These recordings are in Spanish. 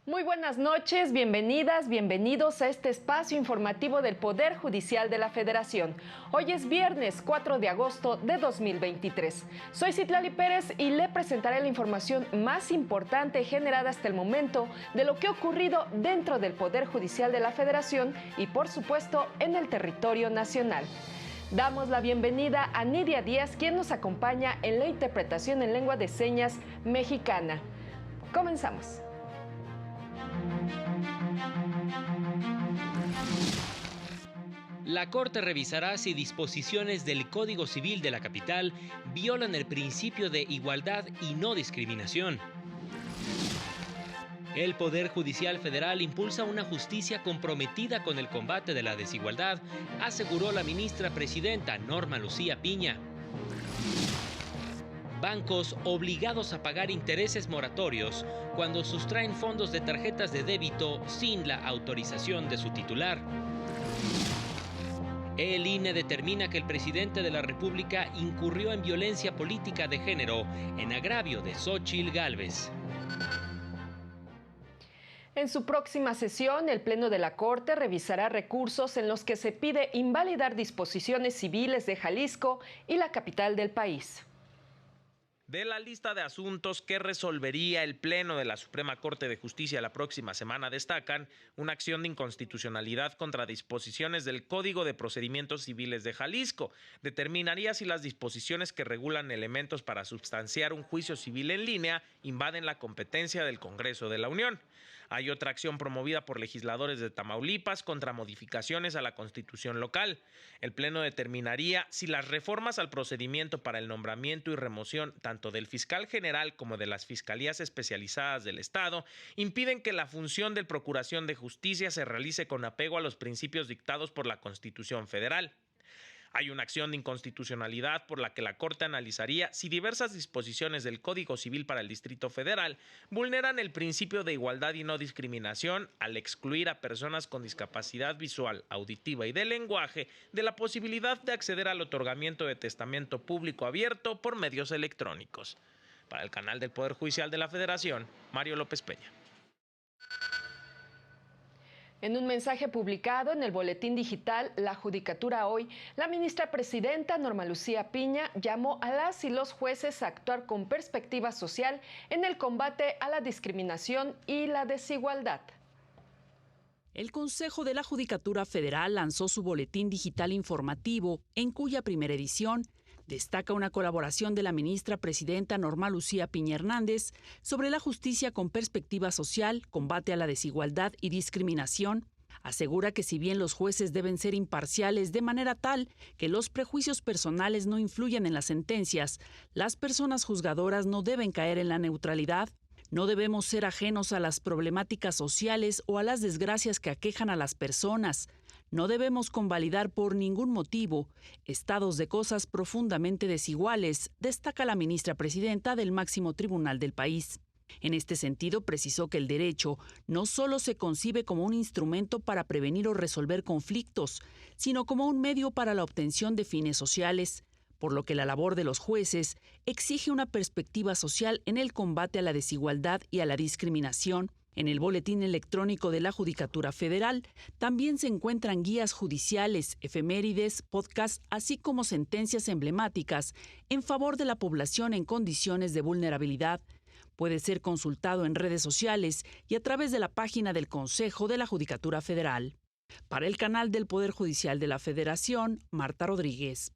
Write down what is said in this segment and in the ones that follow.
Muy buenas noches, bienvenidas, bienvenidos a este espacio informativo del Poder Judicial de la Federación. Hoy es viernes 4 de agosto de 2023. Soy Citlali Pérez y le presentaré la información más importante generada hasta el momento de lo que ha ocurrido dentro del Poder Judicial de la Federación y, por supuesto, en el territorio nacional. Damos la bienvenida a Nidia Díaz, quien nos acompaña en la interpretación en lengua de señas mexicana. Comenzamos. La Corte revisará si disposiciones del Código Civil de la capital violan el principio de igualdad y no discriminación. El Poder Judicial Federal impulsa una justicia comprometida con el combate de la desigualdad, aseguró la ministra presidenta Norma Lucía Piña. Bancos obligados a pagar intereses moratorios cuando sustraen fondos de tarjetas de débito sin la autorización de su titular. El INE determina que el presidente de la República incurrió en violencia política de género en agravio de Xóchitl Gálvez. En su próxima sesión, el Pleno de la Corte revisará recursos en los que se pide invalidar disposiciones civiles de Jalisco y la capital del país. De la lista de asuntos que resolvería el Pleno de la Suprema Corte de Justicia la próxima semana destacan una acción de inconstitucionalidad contra disposiciones del Código de Procedimientos Civiles de Jalisco. Determinaría si las disposiciones que regulan elementos para substanciar un juicio civil en línea invaden la competencia del Congreso de la Unión. Hay otra acción promovida por legisladores de Tamaulipas contra modificaciones a la Constitución local. El Pleno determinaría si las reformas al procedimiento para el nombramiento y remoción tanto del fiscal general como de las fiscalías especializadas del Estado impiden que la función de Procuración de Justicia se realice con apego a los principios dictados por la Constitución Federal. Hay una acción de inconstitucionalidad por la que la Corte analizaría si diversas disposiciones del Código Civil para el Distrito Federal vulneran el principio de igualdad y no discriminación al excluir a personas con discapacidad visual, auditiva y de lenguaje de la posibilidad de acceder al otorgamiento de testamento público abierto por medios electrónicos. Para el canal del Poder Judicial de la Federación, Mario López Peña. En un mensaje publicado en el Boletín Digital La Judicatura Hoy, la ministra presidenta Norma Lucía Piña llamó a las y los jueces a actuar con perspectiva social en el combate a la discriminación y la desigualdad. El Consejo de la Judicatura Federal lanzó su Boletín Digital Informativo, en cuya primera edición destaca una colaboración de la ministra presidenta Norma Lucía Piña Hernández sobre la justicia con perspectiva social, combate a la desigualdad y discriminación. Asegura que si bien los jueces deben ser imparciales de manera tal que los prejuicios personales no influyan en las sentencias, las personas juzgadoras no deben caer en la neutralidad. No debemos ser ajenos a las problemáticas sociales o a las desgracias que aquejan a las personas. No debemos convalidar por ningún motivo estados de cosas profundamente desiguales, destaca la ministra presidenta del máximo tribunal del país. En este sentido, precisó que el derecho no solo se concibe como un instrumento para prevenir o resolver conflictos, sino como un medio para la obtención de fines sociales, por lo que la labor de los jueces exige una perspectiva social en el combate a la desigualdad y a la discriminación. En el Boletín Electrónico de la Judicatura Federal también se encuentran guías judiciales, efemérides, podcasts, así como sentencias emblemáticas en favor de la población en condiciones de vulnerabilidad. Puede ser consultado en redes sociales y a través de la página del Consejo de la Judicatura Federal. Para el canal del Poder Judicial de la Federación, Marta Rodríguez.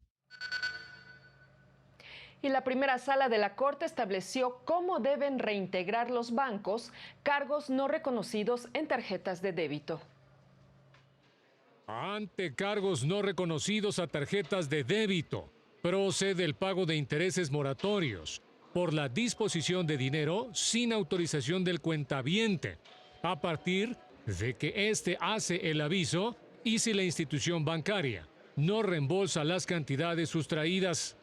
Y la primera sala de la Corte estableció cómo deben reintegrar los bancos cargos no reconocidos en tarjetas de débito. Ante cargos no reconocidos a tarjetas de débito, procede el pago de intereses moratorios por la disposición de dinero sin autorización del cuentaviente, a partir de que éste hace el aviso y si la institución bancaria no reembolsa las cantidades sustraídas.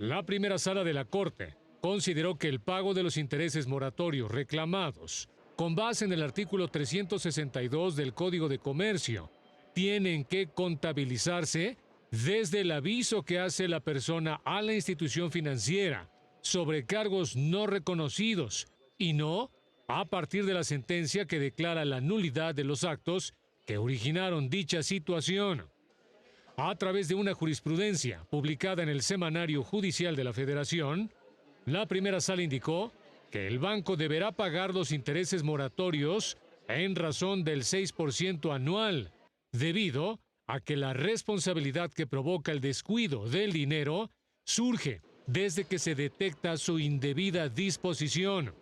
La primera sala de la Corte consideró que el pago de los intereses moratorios reclamados, con base en el artículo 362 del Código de Comercio, tienen que contabilizarse desde el aviso que hace la persona a la institución financiera sobre cargos no reconocidos y no a partir de la sentencia que declara la nulidad de los actos que originaron dicha situación. A través de una jurisprudencia publicada en el Semanario Judicial de la Federación, la primera sala indicó que el banco deberá pagar los intereses moratorios en razón del 6% anual, debido a que la responsabilidad que provoca el descuido del dinero surge desde que se detecta su indebida disposición.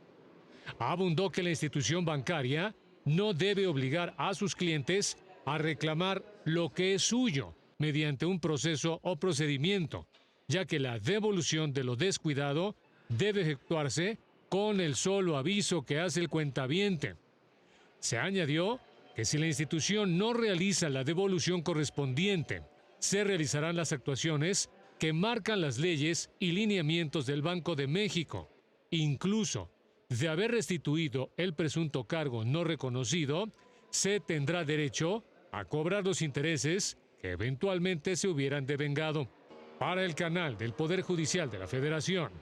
Abundó que la institución bancaria no debe obligar a sus clientes a reclamar lo que es suyo mediante un proceso o procedimiento, ya que la devolución de lo descuidado debe efectuarse con el solo aviso que hace el cuentaviente. Se añadió que si la institución no realiza la devolución correspondiente, se realizarán las actuaciones que marcan las leyes y lineamientos del Banco de México. Incluso, de haber restituido el presunto cargo no reconocido, se tendrá derecho a cobrar los intereses que eventualmente se hubieran devengado. Para el canal del Poder Judicial de la Federación,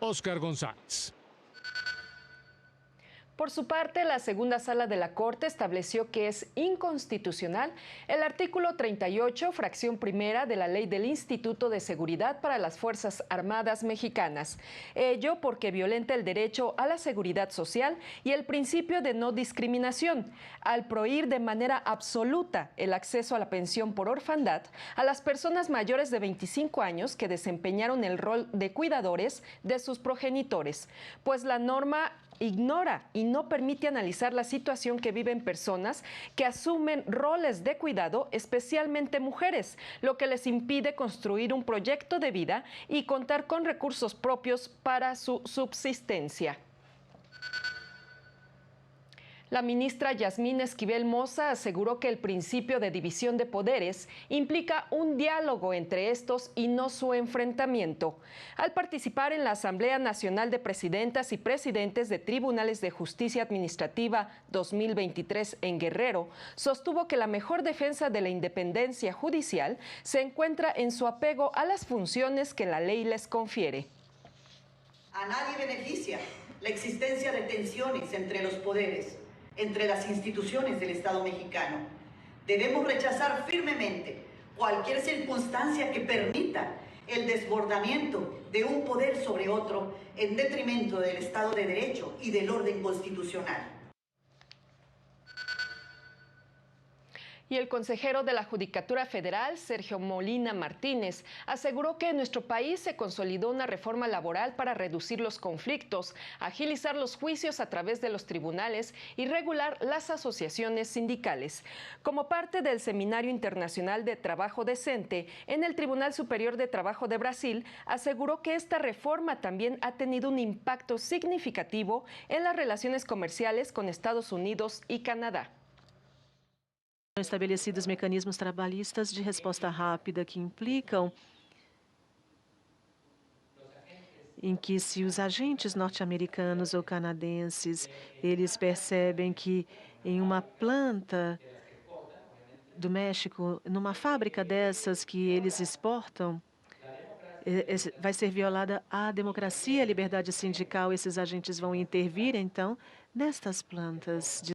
Óscar González. Por su parte, la segunda sala de la Corte estableció que es inconstitucional el artículo 38, fracción primera de la Ley del Instituto de Seguridad para las Fuerzas Armadas Mexicanas. Ello porque violenta el derecho a la seguridad social y el principio de no discriminación, al prohibir de manera absoluta el acceso a la pensión por orfandad a las personas mayores de 25 años que desempeñaron el rol de cuidadores de sus progenitores, pues la norma ignora y no permite analizar la situación que viven personas que asumen roles de cuidado, especialmente mujeres, lo que les impide construir un proyecto de vida y contar con recursos propios para su subsistencia. La ministra Yasmín Esquivel Moza aseguró que el principio de división de poderes implica un diálogo entre estos y no su enfrentamiento. Al participar en la Asamblea Nacional de Presidentas y Presidentes de Tribunales de Justicia Administrativa 2023 en Guerrero, sostuvo que la mejor defensa de la independencia judicial se encuentra en su apego a las funciones que la ley les confiere. A nadie beneficia la existencia de tensiones entre los poderes, entre las instituciones del Estado mexicano. Debemos rechazar firmemente cualquier circunstancia que permita el desbordamiento de un poder sobre otro en detrimento del Estado de Derecho y del orden constitucional. Y el consejero de la Judicatura Federal, Sergio Molina Martínez, aseguró que en nuestro país se consolidó una reforma laboral para reducir los conflictos, agilizar los juicios a través de los tribunales y regular las asociaciones sindicales. Como parte del Seminario Internacional de Trabajo Decente en el Tribunal Superior de Trabajo de Brasil, aseguró que esta reforma también ha tenido un impacto significativo en las relaciones comerciales con Estados Unidos y Canadá. Estabelecidos mecanismos trabalhistas de resposta rápida que implicam em que, se os agentes norte-americanos ou canadenses eles percebem que em uma planta do México, numa fábrica dessas que eles exportam, vai ser violada a democracia e a liberdade sindical, esses agentes vão intervir, então, nestas plantas de...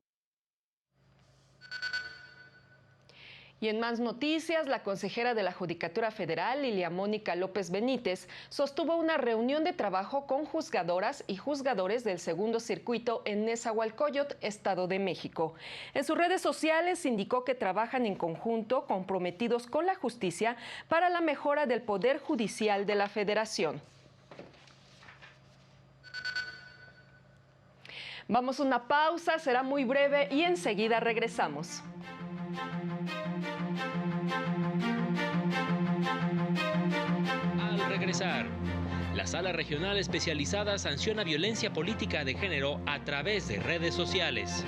Y en más noticias, la consejera de la Judicatura Federal, Lilia Mónica López Benítez, sostuvo una reunión de trabajo con juzgadoras y juzgadores del Segundo Circuito en Nezahualcóyotl, Estado de México. En sus redes sociales indicó que trabajan en conjunto, comprometidos con la justicia para la mejora del Poder Judicial de la Federación. Vamos a una pausa, será muy breve y enseguida regresamos. Regresar. La Sala Regional Especializada sanciona violencia política de género a través de redes sociales.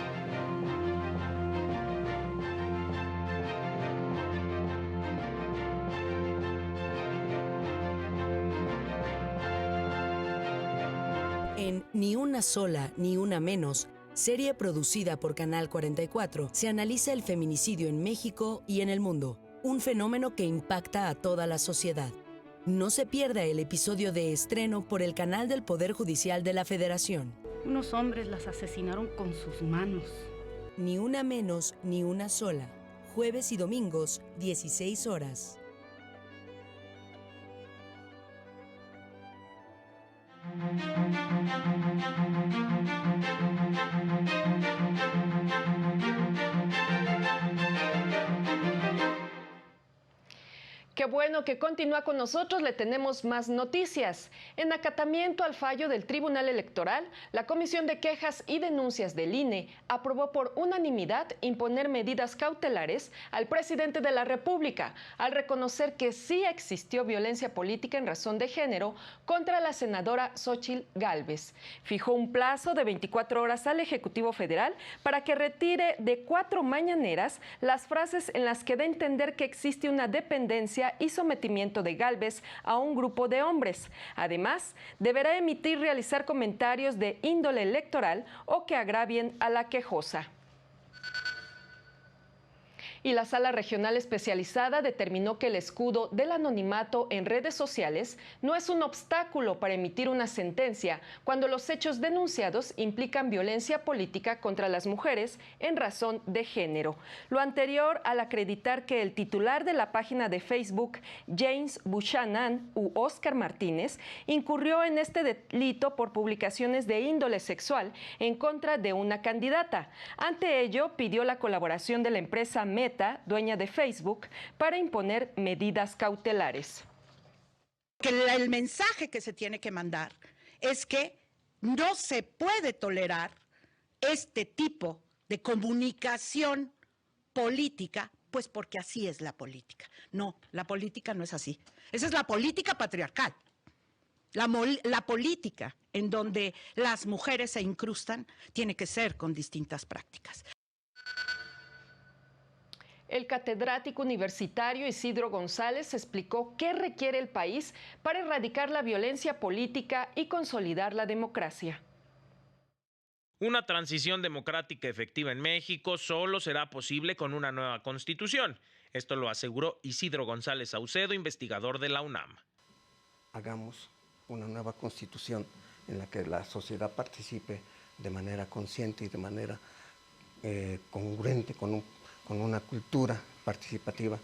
En Ni una sola, ni una menos, serie producida por Canal 44, se analiza el feminicidio en México y en el mundo, un fenómeno que impacta a toda la sociedad. No se pierda el episodio de estreno por el canal del Poder Judicial de la Federación. Unos hombres las asesinaron con sus manos. Ni una menos, ni una sola. Jueves y domingos, 16 horas. Qué bueno que continúa con nosotros, le tenemos más noticias. En acatamiento al fallo del Tribunal Electoral, la Comisión de Quejas y Denuncias del INE aprobó por unanimidad imponer medidas cautelares al presidente de la República, al reconocer que sí existió violencia política en razón de género contra la senadora Xóchitl Gálvez. Fijó un plazo de 24 horas al Ejecutivo Federal para que retire de 4 mañaneras las frases en las que da a entender que existe una dependencia y sometimiento de Gálvez a un grupo de hombres. Además, deberá emitir y realizar comentarios de índole electoral o que agravien a la quejosa. Y la Sala Regional Especializada determinó que el escudo del anonimato en redes sociales no es un obstáculo para emitir una sentencia cuando los hechos denunciados implican violencia política contra las mujeres en razón de género. Lo anterior al acreditar que el titular de la página de Facebook, James Buchanan u Oscar Martínez, incurrió en este delito por publicaciones de índole sexual en contra de una candidata. Ante ello, pidió la colaboración de la empresa Meta, dueña de Facebook, para imponer medidas cautelares. El mensaje que se tiene que mandar es que no se puede tolerar este tipo de comunicación política, pues porque así es la política. No, la política no es así. Esa es la política patriarcal. La política en donde las mujeres se incrustan tiene que ser con distintas prácticas. El catedrático universitario Isidro González explicó qué requiere el país para erradicar la violencia política y consolidar la democracia. Una transición democrática efectiva en México solo será posible con una nueva constitución. Esto lo aseguró Isidro González Saucedo, investigador de la UNAM. Hagamos una nueva constitución en la que la sociedad participe de manera consciente y de manera congruente con una cultura participativa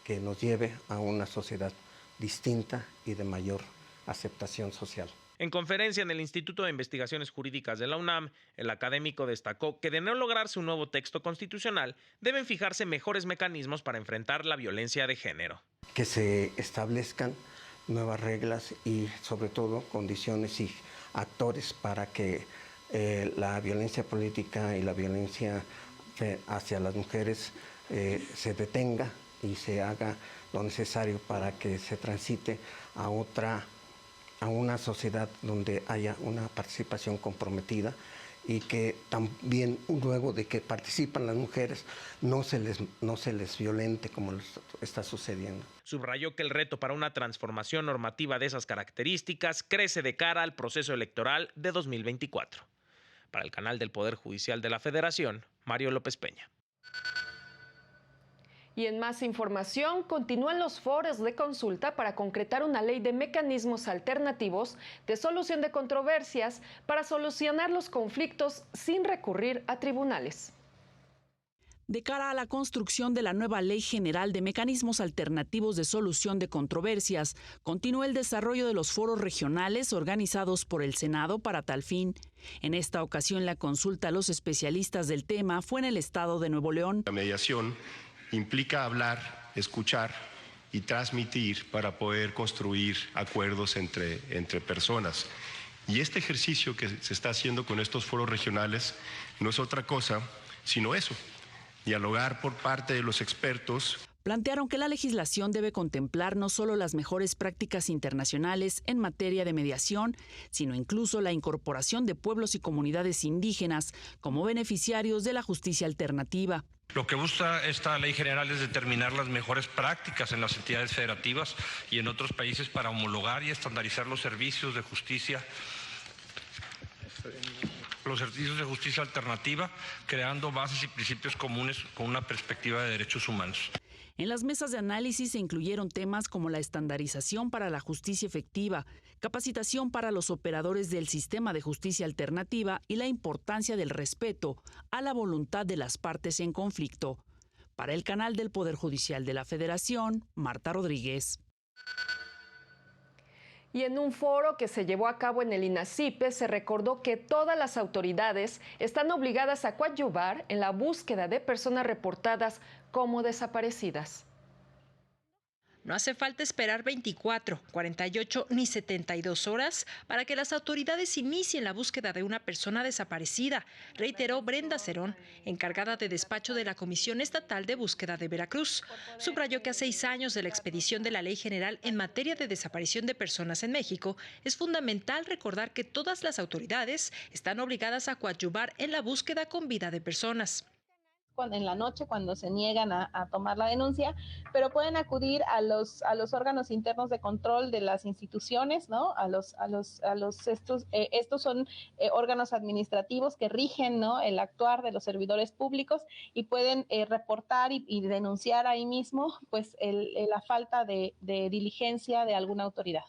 que nos lleve a una sociedad distinta y de mayor aceptación social. En conferencia en el Instituto de Investigaciones Jurídicas de la UNAM, el académico destacó que de no lograrse un nuevo texto constitucional, deben fijarse mejores mecanismos para enfrentar la violencia de género. Que se establezcan nuevas reglas y sobre todo condiciones y actores para que la violencia política y la violencia hacia las mujeres se detenga y se haga lo necesario para que se transite a una sociedad donde haya una participación comprometida y que también luego de que participan las mujeres no se les violente como está sucediendo. Subrayó que el reto para una transformación normativa de esas características crece de cara al proceso electoral de 2024. Para el canal del Poder Judicial de la Federación, Mario López Peña. Y en más información, continúan los foros de consulta para concretar una ley de mecanismos alternativos de solución de controversias para solucionar los conflictos sin recurrir a tribunales. De cara a la construcción de la nueva Ley General de Mecanismos Alternativos de Solución de Controversias, continúa el desarrollo de los foros regionales organizados por el Senado para tal fin. En esta ocasión, la consulta a los especialistas del tema fue en el estado de Nuevo León. La mediación implica hablar, escuchar y transmitir para poder construir acuerdos entre personas. Y este ejercicio que se está haciendo con estos foros regionales no es otra cosa sino eso. Dialogar por parte de los expertos. Plantearon que la legislación debe contemplar no solo las mejores prácticas internacionales en materia de mediación, sino incluso la incorporación de pueblos y comunidades indígenas como beneficiarios de la justicia alternativa. Lo que busca esta ley general es determinar las mejores prácticas en las entidades federativas y en otros países para homologar y estandarizar los servicios de justicia alternativa, creando bases y principios comunes con una perspectiva de derechos humanos. En las mesas de análisis se incluyeron temas como la estandarización para la justicia efectiva, capacitación para los operadores del sistema de justicia alternativa y la importancia del respeto a la voluntad de las partes en conflicto. Para el canal del Poder Judicial de la Federación, Marta Rodríguez. Y en un foro que se llevó a cabo en el INACIPE se recordó que todas las autoridades están obligadas a coadyuvar en la búsqueda de personas reportadas como desaparecidas. No hace falta esperar 24, 48 ni 72 horas para que las autoridades inicien la búsqueda de una persona desaparecida, reiteró Brenda Cerón, encargada de despacho de la Comisión Estatal de Búsqueda de Veracruz. Subrayó que a 6 años de la expedición de la Ley General en materia de desaparición de personas en México, es fundamental recordar que todas las autoridades están obligadas a coadyuvar en la búsqueda con vida de personas. En la noche cuando se niegan a tomar la denuncia, pero pueden acudir a los órganos internos de control de las instituciones, ¿no? Estos son órganos administrativos que rigen, ¿no?, el actuar de los servidores públicos y pueden reportar y denunciar ahí mismo, pues, la falta de diligencia de alguna autoridad.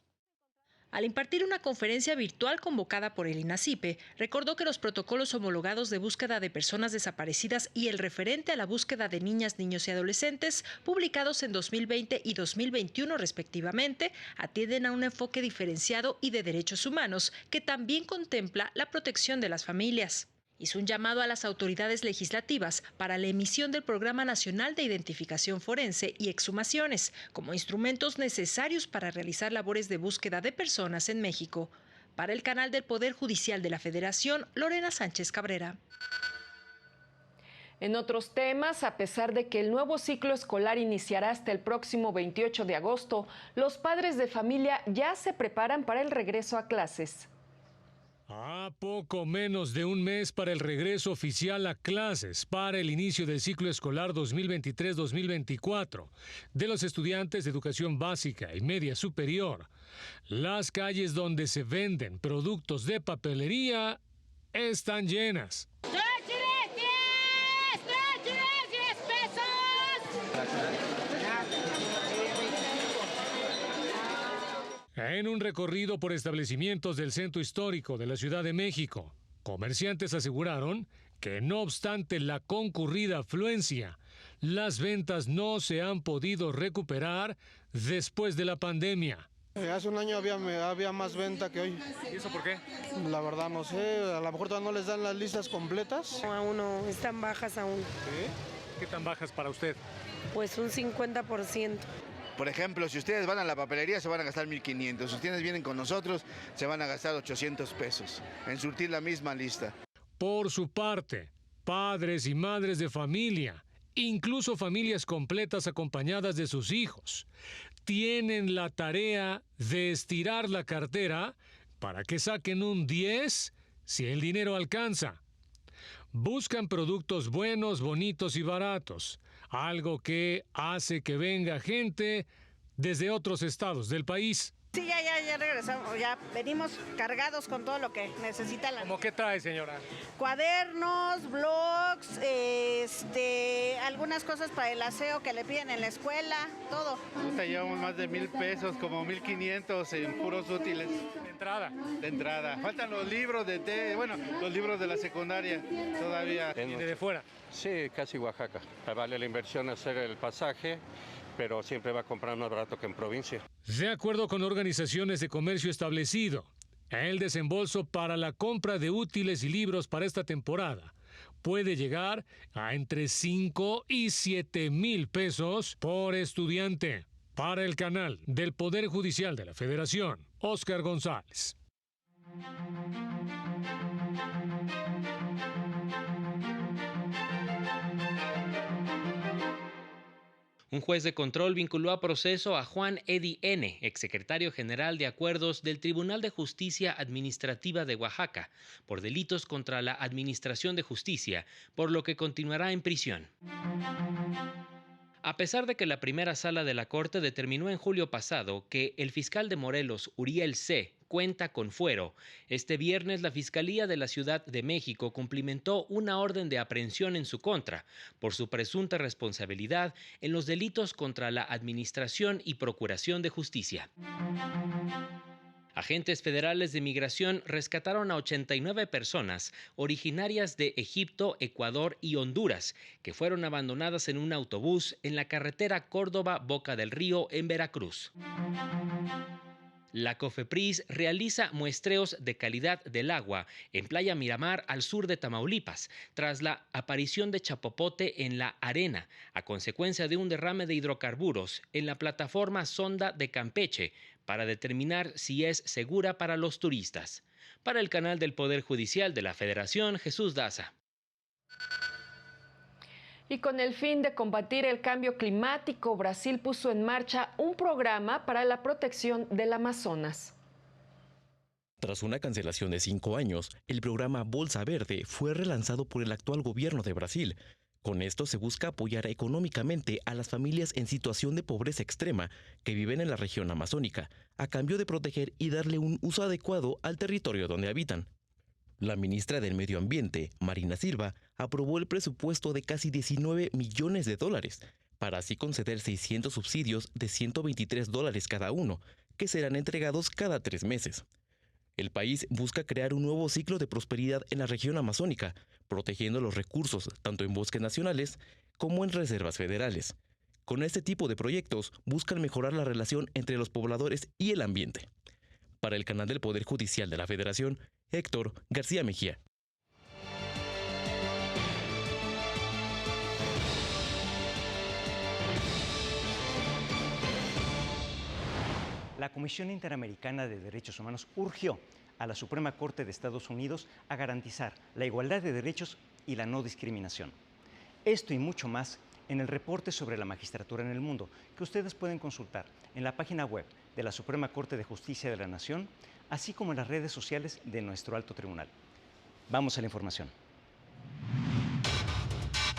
Al impartir una conferencia virtual convocada por el INACIPE, recordó que los protocolos homologados de búsqueda de personas desaparecidas y el referente a la búsqueda de niñas, niños y adolescentes, publicados en 2020 y 2021 respectivamente, atienden a un enfoque diferenciado y de derechos humanos que también contempla la protección de las familias. Hizo un llamado a las autoridades legislativas para la emisión del Programa Nacional de Identificación Forense y Exhumaciones como instrumentos necesarios para realizar labores de búsqueda de personas en México. Para el canal del Poder Judicial de la Federación, Lorena Sánchez Cabrera. En otros temas, a pesar de que el nuevo ciclo escolar iniciará hasta el próximo 28 de agosto, los padres de familia ya se preparan para el regreso a clases. A poco menos de un mes para el regreso oficial a clases para el inicio del ciclo escolar 2023-2024 de los estudiantes de educación básica y media superior, las calles donde se venden productos de papelería están llenas. En un recorrido por establecimientos del centro histórico de la Ciudad de México, comerciantes aseguraron que no obstante la concurrida afluencia, las ventas no se han podido recuperar después de la pandemia. Hace un año había más venta que hoy. ¿Y eso por qué? La verdad no sé, a lo mejor todavía no les dan las listas completas. Aún no, están bajas aún. ¿Sí? ¿Qué tan bajas para usted? Pues un 50%. Por ejemplo, si ustedes van a la papelería se van a gastar 1,500. Si ustedes vienen con nosotros se van a gastar 800 pesos en surtir la misma lista. Por su parte, padres y madres de familia, incluso familias completas acompañadas de sus hijos, tienen la tarea de estirar la cartera para que saquen un 10 si el dinero alcanza. Buscan productos buenos, bonitos y baratos, algo que hace que venga gente desde otros estados del país. Sí, ya regresamos, ya venimos cargados con todo lo que necesita la... ¿Cómo qué trae, señora? Cuadernos, blogs, algunas cosas para el aseo que le piden en la escuela, todo. Llevamos más de 1,000 pesos, como 1,500 en puros útiles. ¿De entrada? De entrada. Faltan los libros los libros de la secundaria todavía. ¿Viene de fuera? Sí, casi Oaxaca. Vale la inversión hacer el pasaje, pero siempre va a comprar más barato que en provincia. De acuerdo con organizaciones de comercio establecido, el desembolso para la compra de útiles y libros para esta temporada puede llegar a entre 5 y 7 mil pesos por estudiante. Para el canal del Poder Judicial de la Federación, Óscar González. Un juez de control vinculó a proceso a Juan Edi N., exsecretario general de Acuerdos del Tribunal de Justicia Administrativa de Oaxaca, por delitos contra la Administración de Justicia, por lo que continuará en prisión. A pesar de que la primera sala de la Corte determinó en julio pasado que el fiscal de Morelos, Uriel C., cuenta con fuero. Este viernes, la Fiscalía de la Ciudad de México cumplimentó una orden de aprehensión en su contra por su presunta responsabilidad en los delitos contra la Administración y Procuración de Justicia. Agentes federales de migración rescataron a 89 personas originarias de Egipto, Ecuador y Honduras, que fueron abandonadas en un autobús en la carretera Córdoba-Boca del Río en Veracruz. La COFEPRIS realiza muestreos de calidad del agua en Playa Miramar, al sur de Tamaulipas, tras la aparición de chapopote en la arena, a consecuencia de un derrame de hidrocarburos en la plataforma Sonda de Campeche, para determinar si es segura para los turistas. Para el canal del Poder Judicial de la Federación, Jesús Daza. Y con el fin de combatir el cambio climático, Brasil puso en marcha un programa para la protección del Amazonas. Tras una cancelación de 5 años, el programa Bolsa Verde fue relanzado por el actual gobierno de Brasil. Con esto se busca apoyar económicamente a las familias en situación de pobreza extrema que viven en la región amazónica, a cambio de proteger y darle un uso adecuado al territorio donde habitan. La ministra del Medio Ambiente, Marina Silva, aprobó el presupuesto de casi $19 millones para así conceder 600 subsidios de $123 cada uno, que serán entregados cada 3 meses. El país busca crear un nuevo ciclo de prosperidad en la región amazónica, protegiendo los recursos tanto en bosques nacionales como en reservas federales. Con este tipo de proyectos buscan mejorar la relación entre los pobladores y el ambiente. Para el canal del Poder Judicial de la Federación, Héctor García Mejía. La Comisión Interamericana de Derechos Humanos urgió a la Suprema Corte de Estados Unidos a garantizar la igualdad de derechos y la no discriminación. Esto y mucho más en el reporte sobre la magistratura en el mundo, que ustedes pueden consultar en la página web de la Suprema Corte de Justicia de la Nación, así como en las redes sociales de nuestro alto tribunal. Vamos a la información.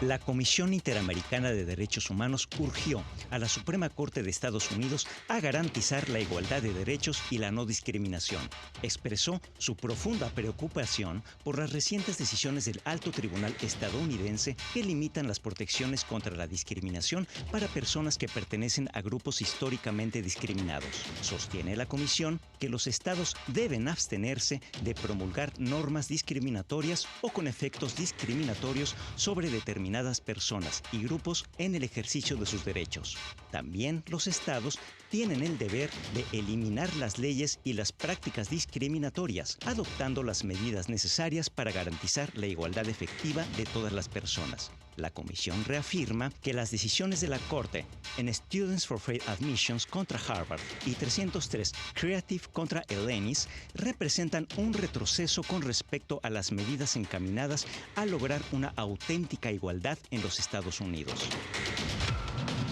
La Comisión Interamericana de Derechos Humanos urgió a la Suprema Corte de Estados Unidos a garantizar la igualdad de derechos y la no discriminación. Expresó su profunda preocupación por las recientes decisiones del Alto Tribunal estadounidense que limitan las protecciones contra la discriminación para personas que pertenecen a grupos históricamente discriminados. Sostiene la Comisión que los estados deben abstenerse de promulgar normas discriminatorias o con efectos discriminatorios sobre determinadas personas y grupos en el ejercicio de sus derechos. También los estados tienen el deber de eliminar las leyes y las prácticas discriminatorias, adoptando las medidas necesarias para garantizar la igualdad efectiva de todas las personas. La Comisión reafirma que las decisiones de la Corte en Students for Fair Admissions contra Harvard y 303 Creative contra Elenis representan un retroceso con respecto a las medidas encaminadas a lograr una auténtica igualdad en los Estados Unidos.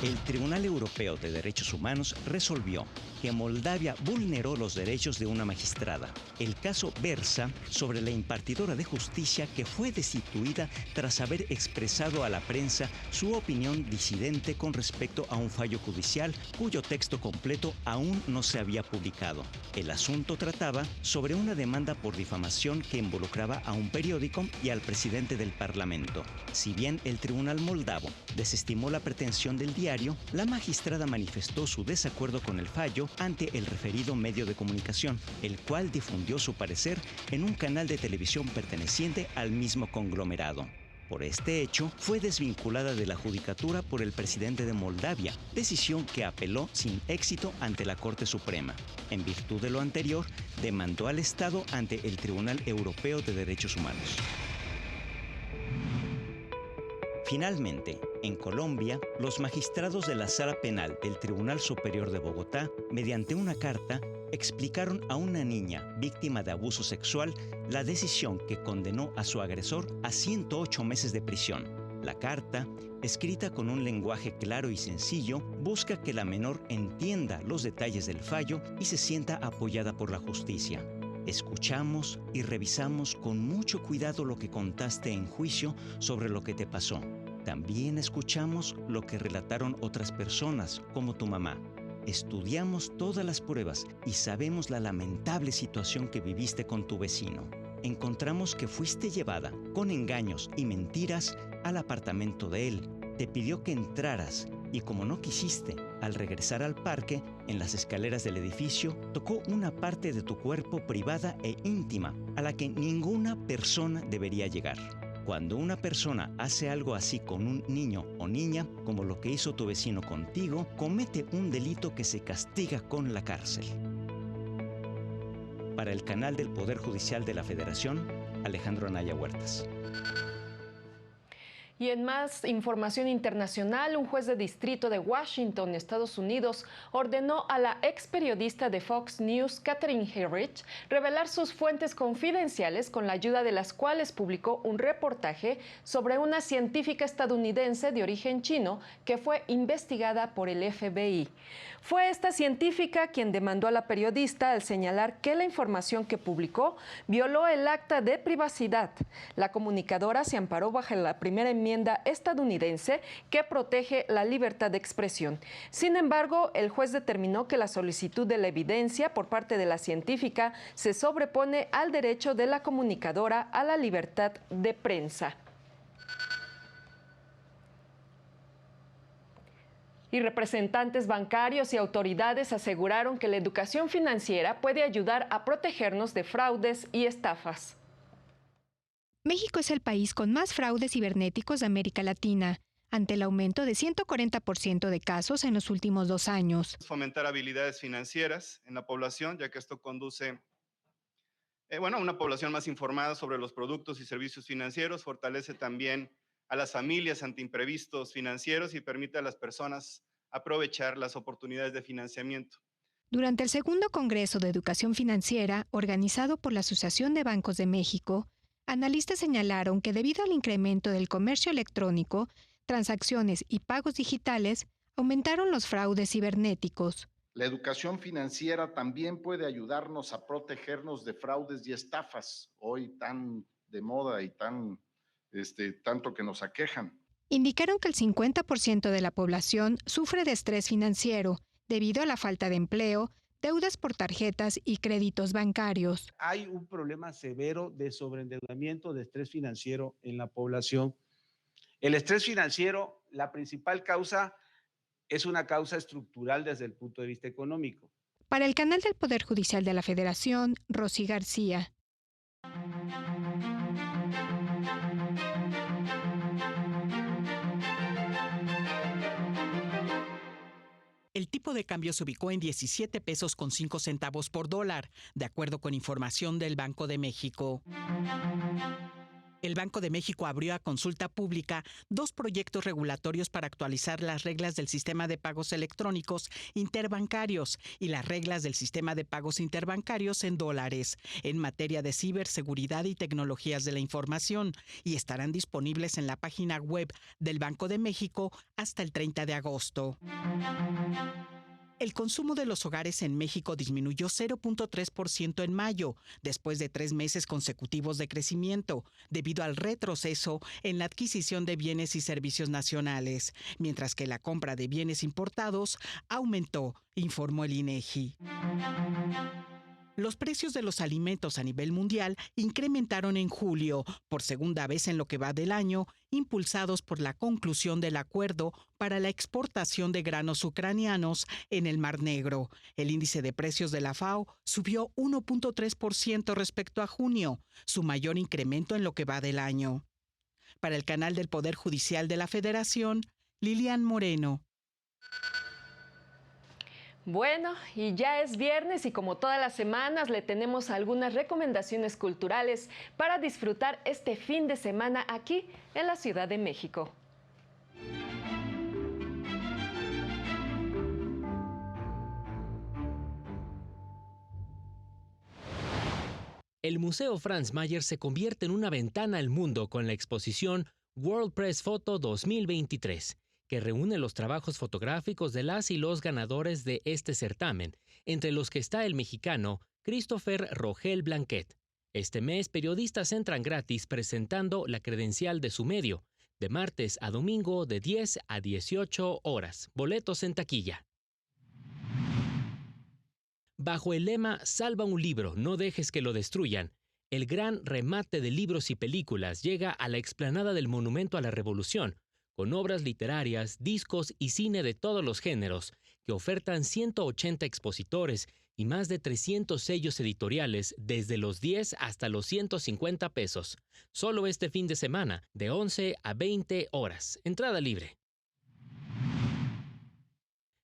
El Tribunal Europeo de Derechos Humanos resolvió que Moldavia vulneró los derechos de una magistrada. El caso versa sobre la impartidora de justicia que fue destituida tras haber expresado a la prensa su opinión disidente con respecto a un fallo judicial cuyo texto completo aún no se había publicado. El asunto trataba sobre una demanda por difamación que involucraba a un periódico y al presidente del Parlamento. Si bien el tribunal moldavo desestimó la pretensión del diario, la magistrada manifestó su desacuerdo con el fallo ante el referido medio de comunicación, el cual difundió su parecer en un canal de televisión perteneciente al mismo conglomerado. Por este hecho, fue desvinculada de la judicatura por el presidente de Moldavia, decisión que apeló sin éxito ante la Corte Suprema. En virtud de lo anterior, demandó al Estado ante el Tribunal Europeo de Derechos Humanos. Finalmente, en Colombia, los magistrados de la Sala Penal del Tribunal Superior de Bogotá, mediante una carta, explicaron a una niña víctima de abuso sexual la decisión que condenó a su agresor a 108 meses de prisión. La carta, escrita con un lenguaje claro y sencillo, busca que la menor entienda los detalles del fallo y se sienta apoyada por la justicia. Escuchamos y revisamos con mucho cuidado lo que contaste en juicio sobre lo que te pasó. También escuchamos lo que relataron otras personas, como tu mamá. estudiamos todas las pruebas y sabemos la lamentable situación que viviste con tu vecino. Encontramos que fuiste llevada, con engaños y mentiras, al apartamento de él. Te pidió que entraras y como no quisiste, al regresar al parque, en las escaleras del edificio, tocó una parte de tu cuerpo privada e íntima a la que ninguna persona debería llegar. Cuando una persona hace algo así con un niño o niña, como lo que hizo tu vecino contigo, comete un delito que se castiga con la cárcel. Para el canal del Poder Judicial de la Federación, Alejandro Anaya Huertas. Y en más información internacional, un juez de distrito de Washington, Estados Unidos, ordenó a la ex periodista de Fox News, Catherine Herridge, revelar sus fuentes confidenciales con la ayuda de las cuales publicó un reportaje sobre una científica estadounidense de origen chino que fue investigada por el FBI. Fue esta científica quien demandó a la periodista al señalar que la información que publicó violó el acta de privacidad. La comunicadora se amparó bajo la primera enmienda estadounidense que protege la libertad de expresión. Sin embargo, el juez determinó que la solicitud de la evidencia por parte de la científica se sobrepone al derecho de la comunicadora a la libertad de prensa. Y representantes bancarios y autoridades aseguraron que la educación financiera puede ayudar a protegernos de fraudes y estafas. México es el país con más fraudes cibernéticos de América Latina, ante el aumento de 140% de casos en los últimos 2 años. Fomentar habilidades financieras en la población, ya que esto conduce a una población más informada sobre los productos y servicios financieros, fortalece también a las familias ante imprevistos financieros y permite a las personas aprovechar las oportunidades de financiamiento. Durante el segundo Congreso de Educación Financiera, organizado por la Asociación de Bancos de México, analistas señalaron que debido al incremento del comercio electrónico, transacciones y pagos digitales, aumentaron los fraudes cibernéticos. La educación financiera también puede ayudarnos a protegernos de fraudes y estafas, hoy tan de moda y tanto que nos aquejan. Indicaron que el 50% de la población sufre de estrés financiero debido a la falta de empleo, deudas por tarjetas y créditos bancarios. Hay un problema severo de sobreendeudamiento, de estrés financiero en la población. El estrés financiero, la principal causa, es una causa estructural desde el punto de vista económico. Para el canal del Poder Judicial de la Federación, Rosy García. El tipo de cambio se ubicó en 17 pesos con 5 centavos por dólar, de acuerdo con información del Banco de México. El Banco de México abrió a consulta pública 2 proyectos regulatorios para actualizar las reglas del sistema de pagos electrónicos interbancarios y las reglas del sistema de pagos interbancarios en dólares en materia de ciberseguridad y tecnologías de la información, y estarán disponibles en la página web del Banco de México hasta el 30 de agosto. El consumo de los hogares en México disminuyó 0.3% en mayo, después de 3 meses consecutivos de crecimiento, debido al retroceso en la adquisición de bienes y servicios nacionales, mientras que la compra de bienes importados aumentó, informó el INEGI. Los precios de los alimentos a nivel mundial incrementaron en julio, por segunda vez en lo que va del año, impulsados por la conclusión del acuerdo para la exportación de granos ucranianos en el Mar Negro. El índice de precios de la FAO subió 1.3% respecto a junio, su mayor incremento en lo que va del año. Para el canal del Poder Judicial de la Federación, Lilian Moreno. Bueno, y ya es viernes y como todas las semanas le tenemos algunas recomendaciones culturales para disfrutar este fin de semana aquí en la Ciudad de México. El Museo Franz Mayer se convierte en una ventana al mundo con la exposición World Press Photo 2023. Que reúne los trabajos fotográficos de las y los ganadores de este certamen, entre los que está el mexicano Christopher Rogel Blanquet. Este mes, periodistas entran gratis presentando la credencial de su medio, de martes a domingo de 10 a 18 horas. Boletos en taquilla. Bajo el lema Salva un libro, no dejes que lo destruyan, el gran remate de libros y películas llega a la explanada del Monumento a la Revolución, con obras literarias, discos y cine de todos los géneros, que ofertan 180 expositores y más de 300 sellos editoriales desde los 10 hasta los 150 pesos. Solo este fin de semana, de 11 a 20 horas. Entrada libre.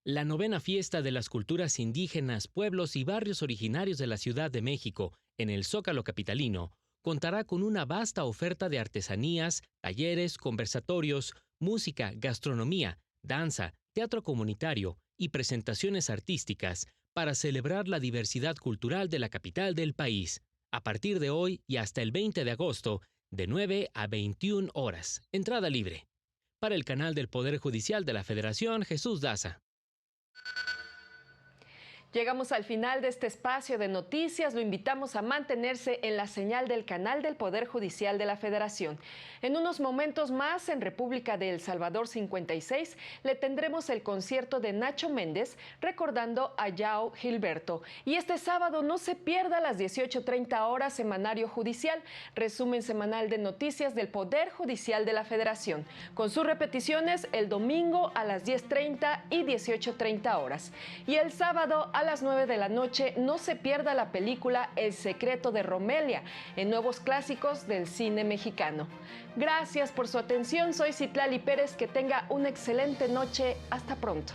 La 9ª fiesta de las culturas indígenas, pueblos y barrios originarios de la Ciudad de México, en el Zócalo capitalino, contará con una vasta oferta de artesanías, talleres, conversatorios, música, gastronomía, danza, teatro comunitario y presentaciones artísticas para celebrar la diversidad cultural de la capital del país, a partir de hoy y hasta el 20 de agosto, de 9 a 21 horas. Entrada libre. Para el canal del Poder Judicial de la Federación, Jesús Daza. Llegamos al final de este espacio de noticias. Lo invitamos a mantenerse en la señal del canal del Poder Judicial de la Federación. En unos momentos más, en República de El Salvador 56, le tendremos el concierto de Nacho Méndez recordando a João Gilberto. Y este sábado no se pierda a las 18:30 horas Semanario Judicial, resumen semanal de noticias del Poder Judicial de la Federación, con sus repeticiones el domingo a las 10:30 y 18:30 horas. Y el sábado a las 9 de la noche no se pierda la película El secreto de Romelia, en Nuevos Clásicos del Cine Mexicano. Gracias por su atención. Soy Citlali Pérez. Que tenga una excelente noche. Hasta pronto.